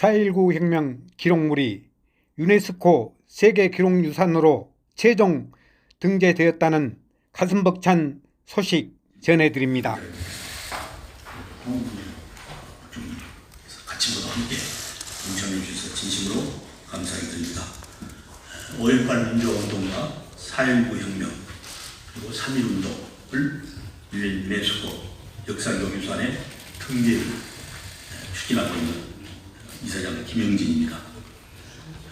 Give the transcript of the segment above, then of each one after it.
4.19 혁명 기록물이 유네스코 세계기록유산으로 최종 등재되었다는 가슴 벅찬 소식 전해드립니다. 같이 모두 함께 동참해 주셔서 진심으로 감사드립니다. 5.18 민주화운동과 4.19 혁명 그리고 3.1운동을 유네스코 역사교육유산의 등재를 추진하고 있는 이사장 김영진입니다.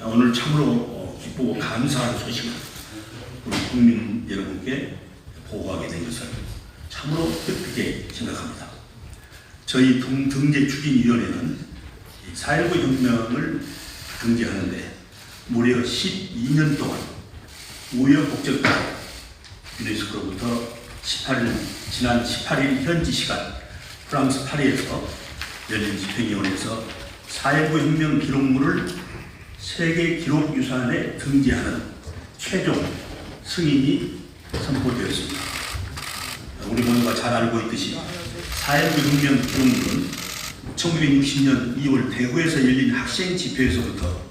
오늘 참으로 기쁘고 감사한 소식을 우리 국민 여러분께 보고하게 된 것을 참으로 뜻깊게 생각합니다. 저희 등재 추진위원회는 4.19 혁명을 등재하는데 무려 12년 동안 우여곡절까지 유네스코로부터 지난 18일 현지 시간 프랑스 파리에서 열린 집행위원회에서 4.19 혁명 기록물을 세계 기록유산에 등재하는 최종 승인이 선포되었습니다. 우리 모두가 잘 알고 있듯이 4.19 혁명 기록물은 1960년 2월 대구에서 열린 학생 집회에서부터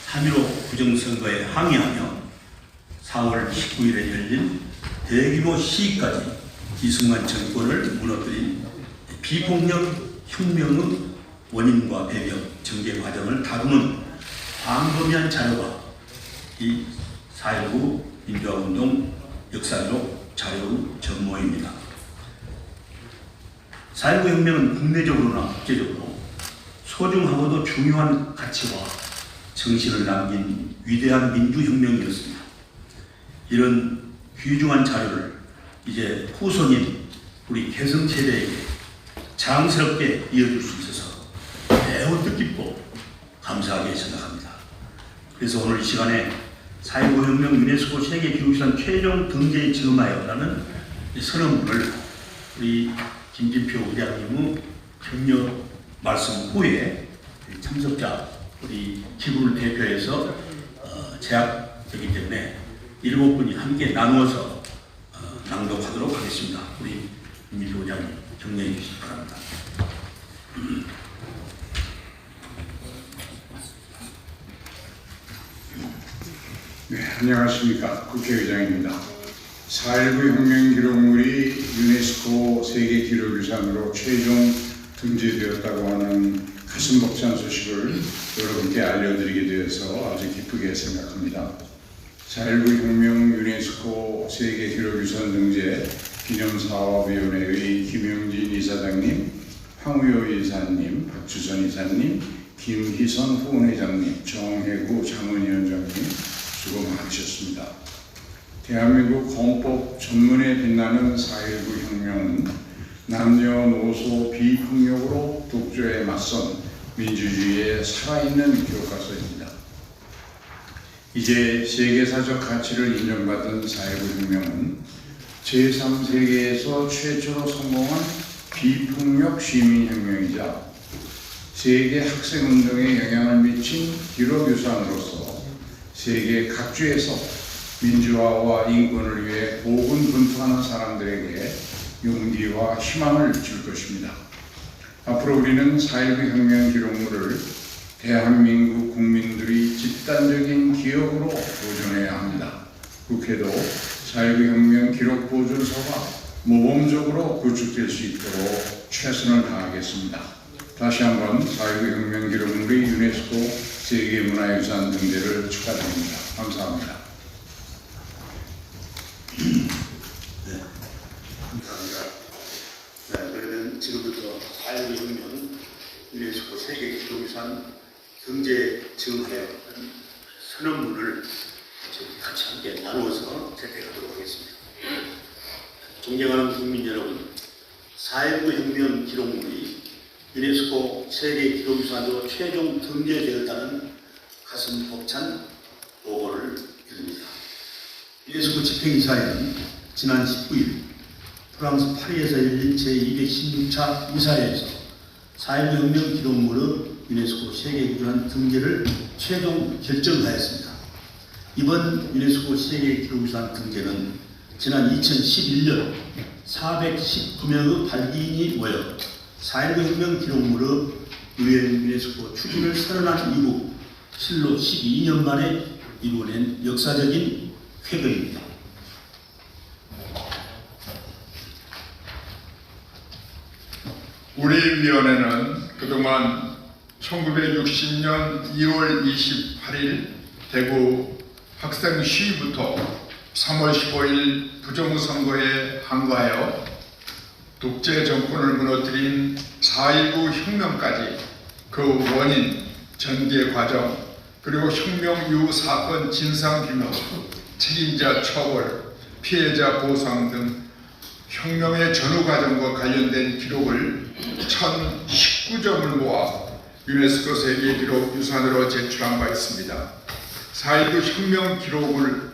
3.15 부정선거에 항의하며 4월 19일에 열린 대규모 시위까지 이승만 정권을 무너뜨린 비폭력 혁명의 원인과 배경, 전개 과정을 다루는 광범위한 자료가 이 4.19 민주화운동 역사기록 자료의 전모입니다. 4.19 혁명은 국내적으로나 국제적으로 소중하고도 중요한 가치와 정신을 남긴 위대한 민주혁명이었습니다. 이런 귀중한 자료를 이제 후손인 우리 계승세대에게 자랑스럽게 이어줄 수 있어서 매우 뜻깊고 감사하게 생각합니다. 그래서 오늘 이 시간에 4.19 혁명 유네스코 세계기록유산 최종 등재에 증하여라는 선언문을 우리 김진표 의장님의 격려 말씀 후에 참석자 우리 기구를 대표해서 제약되기 때문에 7분이 함께 나누어서 낭독하도록 하겠습니다. 우리 김진표 의장님 격려해 주시기 바랍니다. 네, 안녕하십니까. 국회의장입니다. 4.19 혁명 기록물이 유네스코 세계기록유산으로 최종 등재되었다고 하는 가슴 벅찬 소식을 여러분께 알려드리게 되어서 아주 기쁘게 생각합니다. 4.19 혁명 유네스코 세계기록유산 등재 기념사업위원회의 김영진 이사장님, 황우여 이사님, 박주선 이사님, 김희선 후원회장님, 정혜구 장은위원장님 수고 많으셨습니다. 대한민국 헌법 전문에 빛나는 4.19 혁명은 남녀노소 비폭력으로 독재에 맞선 민주주의의 살아있는 교과서입니다. 이제 세계사적 가치를 인정받은 4.19 혁명은 제3세계에서 최초로 성공한 비폭력 시민혁명이자 세계 학생운동에 영향을 미친 기록유산으로서 세계 각지에서 민주화와 인권을 위해 고군분투하는 사람들에게 용기와 희망을 줄 것입니다. 앞으로 우리는 4.19 혁명 기록물을 대한민국 국민들이 집단적인 기억으로 보존해야 합니다. 국회도 4.19 혁명 기록 보존소가 모범적으로 구축될 수 있도록 최선을 다하겠습니다. 다시 한번 4.19 혁명 기록물이 유네스코 세계문화유산 등재를 축하드립니다. 감사합니다. 네, 감사합니다. 네, 그러면 지금부터 4.19 혁명 유네스코 세계기록유산 등재 증하여 선언문을 같이 함께 나누어서 채택하도록 하겠습니다. 존경하는 국민 여러분, 4.19 혁명 기록물이 유네스코 세계기록유산으로 최종 등재되었다는 가슴 벅찬 보고를 드립니다. 유네스코 집행이사회는 지난 19일 프랑스 파리에서 열린 제216차 이사회에서 4.19 혁명 기록물의 유네스코 세계기록유산 등재를 최종 결정하였습니다. 이번 유네스코 세계기록유산 등재는 지난 2011년 419명의 발기인이 모여 4.19 혁명 기록물의 유네스코 추진을 선언한 이후 실로 12년 만에 이루어낸 역사적인 쾌거입니다. 우리 위원회는 그동안 1960년 2월 28일 대구 학생 시위부터 3월 15일 부정부 선거에 항거하여 독재 정권을 무너뜨린 4.19 혁명까지 그 원인, 전개 과정, 그리고 혁명 이후 사건 진상규명, 책임자 처벌, 피해자 보상 등 혁명의 전후 과정과 관련된 기록을 1019점을 모아 유네스코 세계기록 유산으로 제출한 바 있습니다. 4.19 혁명 기록을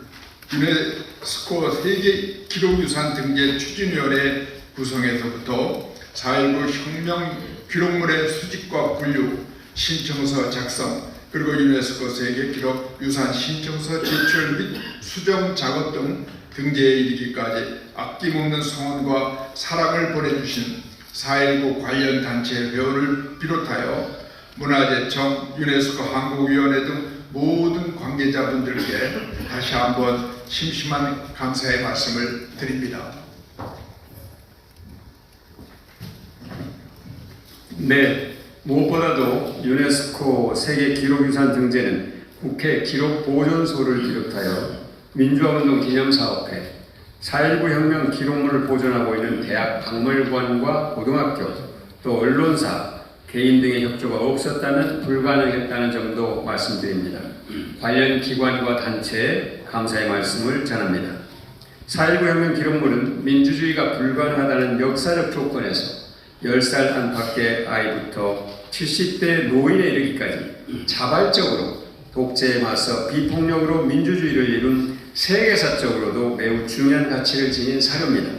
유네스코 세계기록유산 등재 추진위원회 구성에서부터 4.19 혁명 기록물의 수집과 분류, 신청서 작성, 그리고 유네스코 세계기록유산 신청서 제출 및 수정 작업 등 등재에 이르기까지 아낌없는 성원과 사랑을 보내주신 4.19 관련 단체 회원을 비롯하여 문화재청, 유네스코 한국위원회 등 모든 관계자분들께 다시 한번 심심한 감사의 말씀을 드립니다. 네, 무엇보다도 유네스코 세계기록유산 등재는 국회 기록보존소를 비롯하여 민주화운동 기념사업회, 4.19 혁명 기록물을 보존하고 있는 대학 박물관과 고등학교, 또 언론사, 개인 등의 협조가 없었다면 불가능했다는 점도 말씀드립니다. 관련 기관과 단체에 감사의 말씀을 전합니다. 4.19 혁명 기록물은 민주주의가 불가능하다는 역사적 조건에서 10살 안팎의 아이부터 70대 노인에 이르기까지 자발적으로 독재에 맞서 비폭력으로 민주주의를 이룬 세계사적으로도 매우 중요한 가치를 지닌 사료입니다.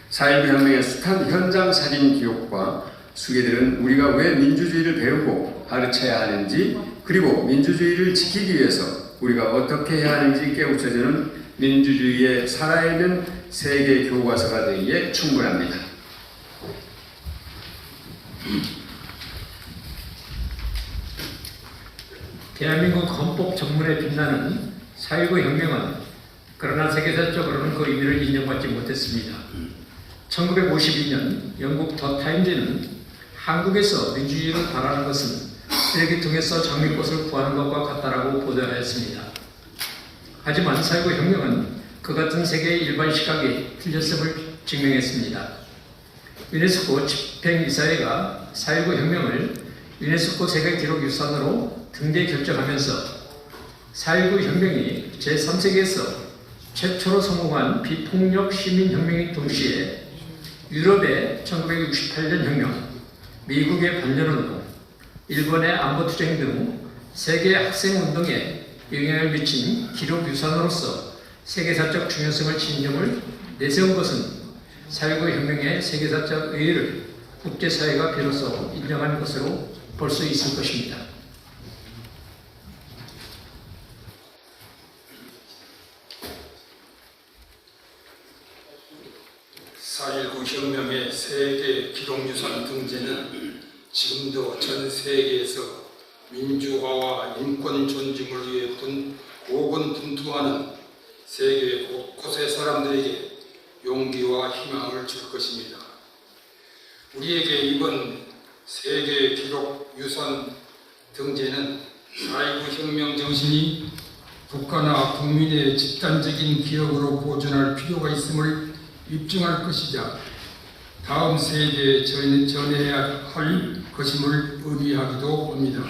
4.19 혁명의 숱한 현장 사진 기록과 수계들은 우리가 왜 민주주의를 배우고 가르쳐야 하는지, 그리고 민주주의를 지키기 위해서 우리가 어떻게 해야 하는지 깨우쳐주는 민주주의의 살아있는 세계 교과서가 되기에 충분합니다. 대한민국 헌법 전문에 빛나는 4.19 혁명은 그러나 세계사적으로는 그 의미를 인정받지 못했습니다. 1952년 영국 더 타임즈는 한국에서 민주주의를 바라는 것은 쓰레기통에서 장미꽃을 구하는 것과 같다라고 보도하였습니다. 하지만 4.19 혁명은 그 같은 세계의 일반 시각이 틀렸음을 증명했습니다. 유네스코 집행이사회가 4.19 혁명을 유네스코 세계기록유산으로 등재 결정하면서 4.19 혁명이 제3세계에서 최초로 성공한 비폭력 시민혁명인 동시에 유럽의 1968년 혁명, 미국의 반전운동, 일본의 안보투쟁 등 세계 학생운동에 영향을 미친 기록유산으로서 세계사적 중요성을 진정을 내세운 것은 4.19 혁명의 세계사적 의의를 국제사회가 비로소 인정한 것으로 볼 수 있을 것입니다. 혁명의 세계 기록유산 등재는 지금도 전 세계에서 민주화와 인권 존중을 위해 고군분투하는 세계 곳곳의 사람들에게 용기와 희망을 줄 것입니다. 우리에게 이번 세계 기록유산 등재는 4.19 혁명 정신이 국가나 국민의 집단적인 기억으로 보존할 필요가 있음을 입증할 것이자 다음 세대에 전해야 할 것임을 의미하기도 합니다.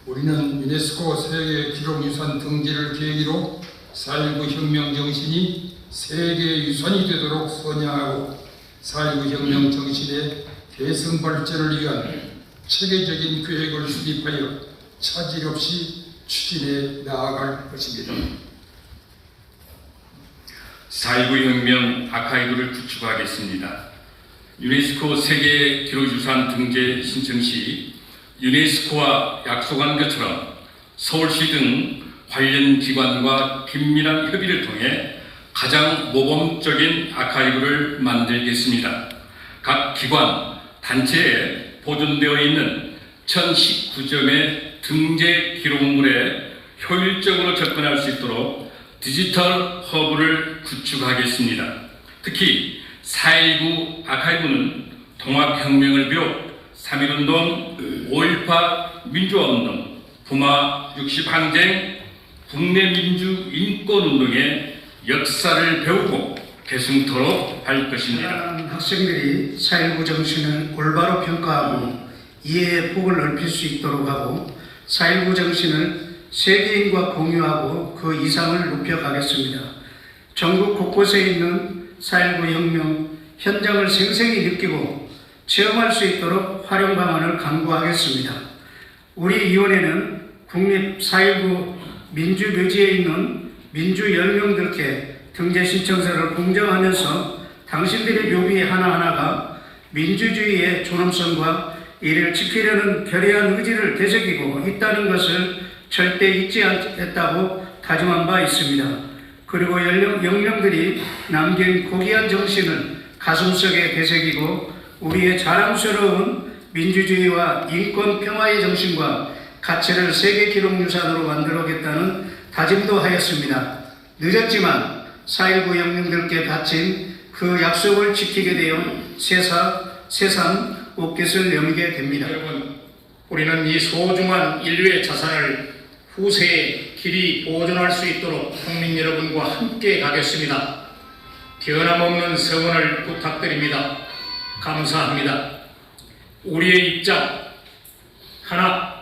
우리는 유네스코 세계기록유산 등재를 계기로 4.19 혁명 정신이 세계유산이 되도록 선양하고 4.19 혁명 정신의 계승 발전을 위한 체계적인 계획을 수립하여 차질 없이 추진해 나아갈 것입니다. 4.19 혁명 아카이브를 구축하겠습니다. 유네스코 세계기록유산 등재 신청 시 유네스코와 약속한 것처럼 서울시 등 관련 기관과 긴밀한 협의를 통해 가장 모범적인 아카이브를 만들겠습니다. 각 기관, 단체에 보존되어 있는 1019점의 등재 기록물에 효율적으로 접근할 수 있도록 디지털 허브를 구축하겠습니다. 특히 4.19 아카이브는 통합혁명을 비롯 3.1운동, 5.18 민주화운동, 부마 60항쟁, 국내 민주 인권운동의 역사를 배우고 계승토록 할 것입니다. 학생들이 4.19 정신을 올바로 평가하고 이해의 폭을 넓힐 수 있도록 하고 4.19 정신을 세계인과 공유하고 그 이상을 높여가겠습니다. 전국 곳곳에 있는 4.19 혁명 현장을 생생히 느끼고 체험할 수 있도록 활용 방안을 강구하겠습니다. 우리 위원회는 국립 4.19 민주묘지에 있는 민주 10명들께 등재 신청서를 공정하면서 당신들의 묘비 하나하나가 민주주의의 존엄성과 이를 지키려는 결의한 의지를 되새기고 있다는 것을 절대 잊지 않겠다고 다짐한 바 있습니다. 그리고 영령들이 남긴 고귀한 정신을 가슴속에 되새기고 우리의 자랑스러운 민주주의와 인권 평화의 정신과 가치를 세계 기록 유산으로 만들어오겠다는 다짐도 하였습니다. 늦었지만 4.19 영령들께 바친 그 약속을 지키게 되어 새삼 옷깃을 여미게 됩니다. 여러분, 우리는 이 소중한 인류의 자산을 후세에 길이 보존할 수 있도록 국민 여러분과 함께 가겠습니다. 변함없는 성원을 부탁드립니다. 감사합니다. 우리의 입장 하나,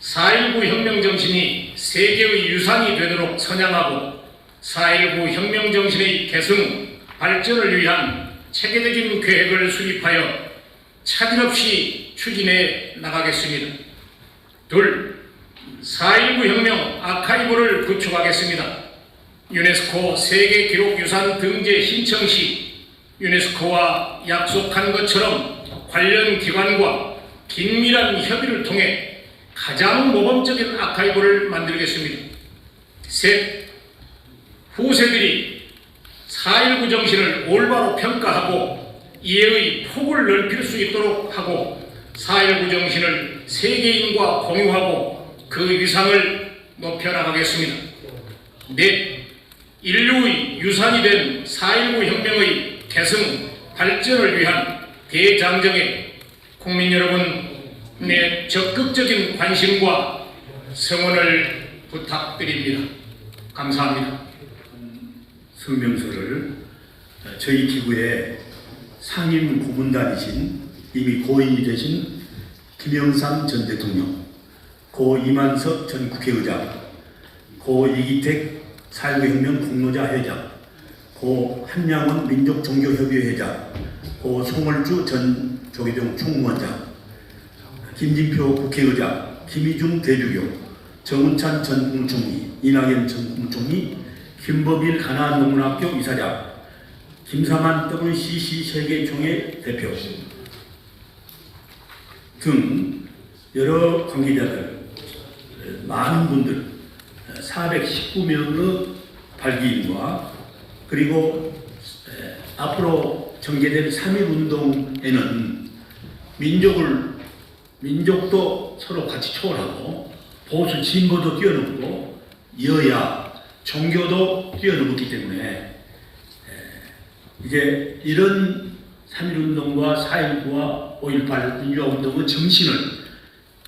4.19 혁명 정신이 세계의 유산이 되도록 선양하고 4.19 혁명 정신의 계승, 발전을 위한 체계적인 계획을 수립하여 차질 없이 추진해 나가겠습니다. 둘, 4.19 혁명 아카이브를 구축하겠습니다. 유네스코 세계기록유산 등재 신청 시 유네스코와 약속한 것처럼 관련 기관과 긴밀한 협의를 통해 가장 모범적인 아카이브를 만들겠습니다. 셋, 후세들이 4.19 정신을 올바로 평가하고 이해의 폭을 넓힐 수 있도록 하고 4.19 정신을 세계인과 공유하고 그 위상을 높여나가겠습니다. 넷, 인류의 유산이 된 4.19 혁명의 계승, 발전을 위한 대장정에 국민 여러분의 적극적인 관심과 성원을 부탁드립니다. 감사합니다. 성명서를 저희 기구의 상임 고문단이신 이미 고인이 되신 김영삼 전 대통령, 고 이만석 전 국회의장, 고 이기택 4.19 혁명 공로자 회장, 고 한양원 민족종교협의회 회장, 고 송월주 전 조계종 총무원장, 김진표 국회의장, 김희중 대주교, 정운찬 전 국무총리, 이낙연 전 국무총리, 김법일 가나안농문학교 이사장, 김사만 WCC 세계총회 대표 등 여러 관계자들, 많은 분들, 419명의 발기인과 그리고 앞으로 전개될 3.1운동에는 민족도 서로 같이 초월하고 보수 진보도 뛰어넘고 여야 종교도 뛰어넘었기 때문에 이제 이런 3.1운동과 4.19와 5.18 민주화운동의 정신을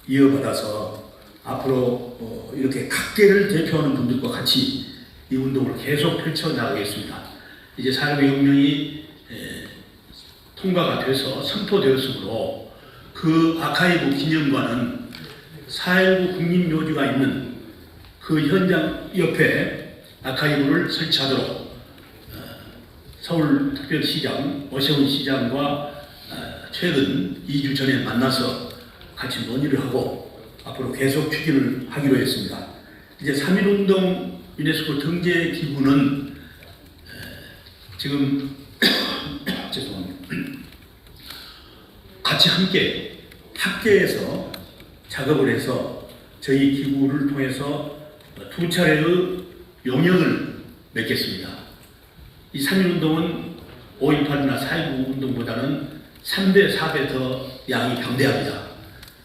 이어받아서 앞으로 이렇게 각계를 대표하는 분들과 같이 이 운동을 계속 펼쳐나가겠습니다. 이제 4.19 혁명이 통과가 돼서 선포되었으므로 그 아카이브 기념관은 4.19 국립묘지가 있는 그 현장 옆에 아카이브를 설치하도록 서울특별시장 오세훈 시장과 최근 2주 전에 만나서 같이 논의를 하고 앞으로 계속 추진을 하기로 했습니다. 이제 3.1운동 유네스코 등재 기구는 지금 죄송합니다. 같이 함께 학계에서 작업을 해서 저희 기구를 통해서 2차례의 용역을 맺겠습니다. 이 3.1운동은 5.18이나 4.19 운동보다는 3배, 4배 더 양이 방대합니다.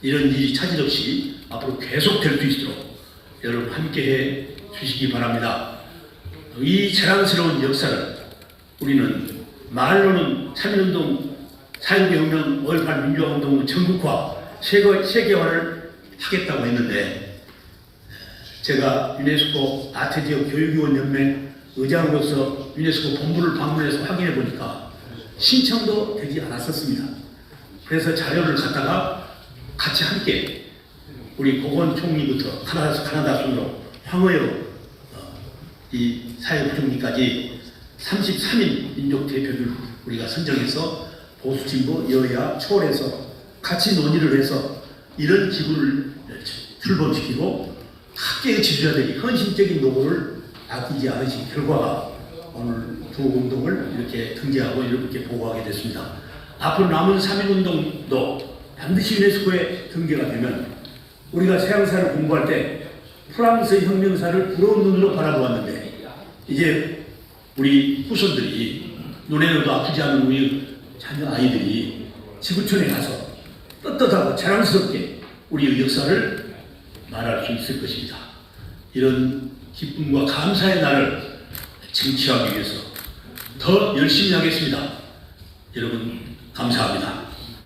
이런 일이 차질 없이 앞으로 계속될 수 있도록 여러분 함께해 주시기 바랍니다. 이 자랑스러운 역사를 우리는 말로는 3.1운동, 4.19혁명, 5.18 민주화운동 전국화, 세계화를 하겠다고 했는데 제가 유네스코 아태지역 교육위원 연맹 의장으로서 유네스코 본부를 방문해서 확인해 보니까 신청도 되지 않았었습니다. 그래서 자료를 갖다가 같이 함께 우리 고건 총리부터 카나다 순으로 황의로 이 사회부총리까지 33인 민족 대표를 우리가 선정해서 보수 진보 여야 초월해서 같이 논의를 해서 이런 기구를 출범시키고 각계의 지도자들이 헌신적인 노고를 아끼지 않으신 결과가 오늘 두 운동을 이렇게 등재하고 이렇게 보고하게 됐습니다. 앞으로 남은 3.1운동도 반드시 유네스코에 등재가 되면 우리가 서양사를 공부할 때 프랑스 혁명사를 부러운 눈으로 바라보았는데 이제 우리 후손들이 눈에도 아프지 않은 우리 자녀 아이들이 지구촌에 가서 떳떳하고 자랑스럽게 우리의 역사를 말할 수 있을 것입니다. 이런 기쁨과 감사의 날을 쟁취하기 위해서 더 열심히 하겠습니다. 여러분 감사합니다.